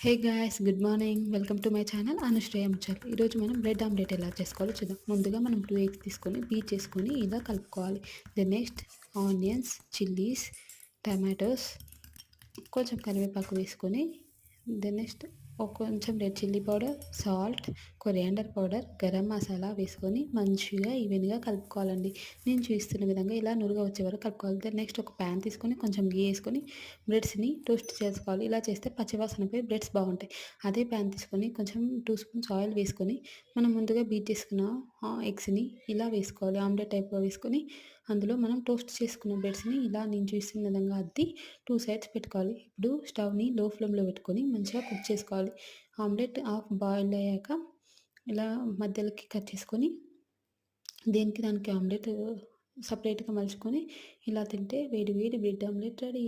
Hey guys, good morning. Welcome to my channel Anushreya ముచ్చట్లు. ఈరోజు మనం బ్రెడ్ ఆమ్లెట్ ఎలా చేసుకోవాలో చూద్దాం. ముందుగా మనం 2 ఎగ్స్ తీసుకొని బీట్ చేసుకొని ఇలా కలుపుకోవాలి. Then next onions, chillies, tomatoes, కొంచెం కరివేపాకు వేసుకొని దెన్ నెక్స్ట్ కొంచెం red chilli powder, salt, coriander powder, garam masala వేసుకొని మంచిగా ఈవెన్గా కలుపుకోవాలండి. నేను చూస్తున్న విధంగా ఇలా నురుగ వచ్చే వరకు కలుపుకోవాలి. దెన్ నెక్స్ట్ ఒక ప్యాన్ తీసుకొని కొంచెం గీ వేసుకొని బ్రెడ్స్ని టోస్ట్ చేసుకోవాలి. ఇలా చేస్తే పచ్చివాసన పోయి బ్రెడ్స్ బాగుంటాయి. అదే ప్యాన్ తీసుకొని కొంచెం 2 స్పూన్స్ ఆయిల్ వేసుకొని మనం ముందుగా బీట్ చేసుకున్న ఎగ్స్ని ఇలా వేసుకోవాలి. ఆమ్లెట్ టైప్లో వేసుకొని అందులో మనం టోస్ట్ చేసుకున్న బ్రెడ్స్ని ఇలా నేను చూస్తున్న విధంగా అద్ది 2 సైడ్స్ పెట్టుకోవాలి. ఇప్పుడు స్టవ్ని లో ఫ్లేమ్లో పెట్టుకొని మంచిగా కుక్ చేసుకోవాలి. ఆమ్లెట్ హాఫ్ బాయిల్ అయ్యాక ఇలా మధ్యలోకి కట్ చేసుకొని దేనికి దానికి ఆమ్లెట్ సపరేట్గా మలుచుకొని ఇలా తింటే వేడి వేడి బ్రెడ్ ఆమ్లెట్ రెడీ.